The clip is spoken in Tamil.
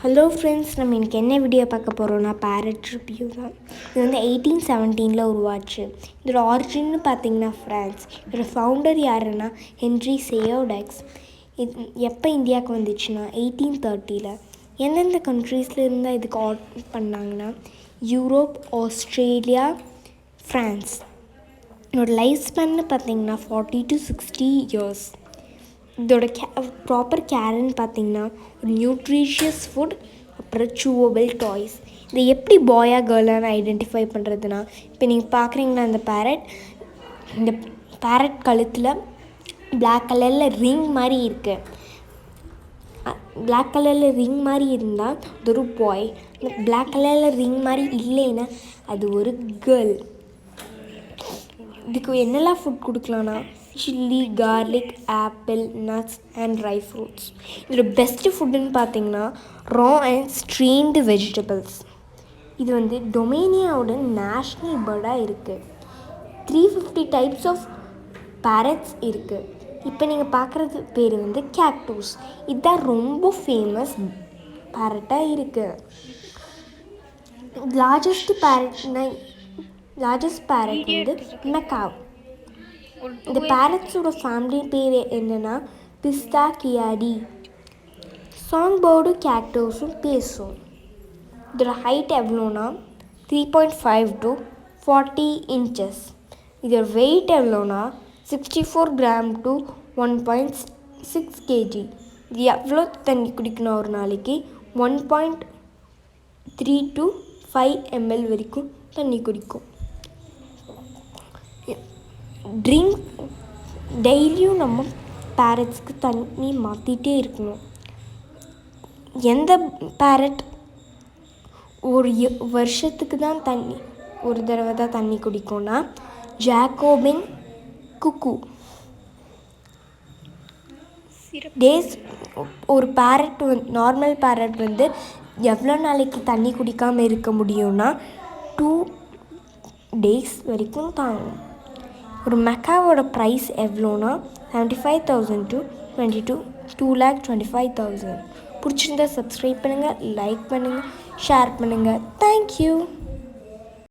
ஹலோ ஃப்ரெண்ட்ஸ், நம்ம இன்றைக்கி என்ன வீடியோ பார்க்க போகிறோன்னா பேரட் ரிவ்யூ தான். இது வந்து 1817 உருவாச்சு. இதோட ஆரிஜின்னு பார்த்தீங்கன்னா ஃப்ரான்ஸ். இதோட ஃபவுண்டர் யாருன்னா ஹென்ரி சேயோடெக்ஸ். இது எப்போ இந்தியாவுக்கு வந்துச்சுன்னா 1830. எந்தெந்த கண்ட்ரீஸில் இருந்தால் இதுக்கு ஆர்டர் பண்ணாங்கன்னா யூரோப், ஆஸ்திரேலியா, ஃப்ரான்ஸ். இதோட லைஃப் ஸ்பேன்னு பார்த்தீங்கன்னா 40 to 60 years. இதோட ப்ராப்பர் கேர்ன்னு பார்த்தீங்கன்னா ஒரு நியூட்ரிஷியஸ் ஃபுட், அப்புறம் சூவபிள் டாய்ஸ். இதை எப்படி பாயா கேர்ளான்னு ஐடென்டிஃபை பண்ணுறதுனா, இப்போ நீங்கள் பார்க்குறீங்களா இந்த பேரட் கழுத்தில் பிளாக் கலரில் ரிங் மாதிரி இருக்குது. பிளாக் கலரில் ரிங் மாதிரி இருந்தால் அது ஒரு பாய். இந்த பிளாக் கலரில் ரிங் மாதிரி இல்லைன்னா அது ஒரு கேர்ள். இதுக்கு என்னெல்லாம் ஃபுட் கொடுக்கலான்னா chilli, garlic, apple, nuts and dry fruits. இதோட பெஸ்ட்டு ஃபுட்டுன்னு பார்த்தீங்கன்னா ரா அண்ட் ஸ்ட்ரீம்டு வெஜிடபிள்ஸ். இது வந்து டொமேனியாவோட நேஷ்னல் பேர்டாக இருக்குது. 350 டைப்ஸ் ஆஃப் பேரட்ஸ் இருக்குது. இப்போ நீங்கள் பார்க்குறது பேர் வந்து கேக்டூஸ். இதுதான் ரொம்ப ஃபேமஸ் பேரட்டாக இருக்குது. லார்ஜஸ்ட் பேரட் வந்து மெக்காவ். இந்த பேரட்ஸோட ஃபேமிலி பேர் என்னென்னா பிஸ்டாக்கியாடி. சாங் பேர்டும் கேக்டஸும் பேசும். இதோட ஹைட் எவ்வளோனா 3.5 to 40 inches. இதோட வெயிட் எவ்வளோனா 64 grams to 1.6 kg. இது எவ்வளோ தண்ணி குடிக்கணும் ஒரு நாளைக்கு 1.3 to 5 ml வரைக்கும் தண்ணி குடிக்கும். டெய்லியும் நம்ம பேரட்ஸ்க்கு தண்ணி மாற்றிட்டே இருக்கணும். எந்த பேரட் ஒரு வருஷத்துக்கு தான் ஒரு தடவை தான் தண்ணி குடிக்கும்னா ஜாக்கோபின் குக்கு. ஒரு பேரட் நார்மல் பேரட் வந்து எவ்வளோ நாளைக்கு தண்ணி குடிக்காமல் இருக்க முடியும்னா 2 days வரைக்கும் தாங்கும். ஒரு மெக்காவோட ப்ரைஸ் எவ்வளோனா 75,000 to 2,25,000. பிடிச்சிருந்தா சப்ஸ்கிரைப் பண்ணுங்கள், லைக் பண்ணுங்கள், ஷேர் பண்ணுங்கள். தேங்க்யூ.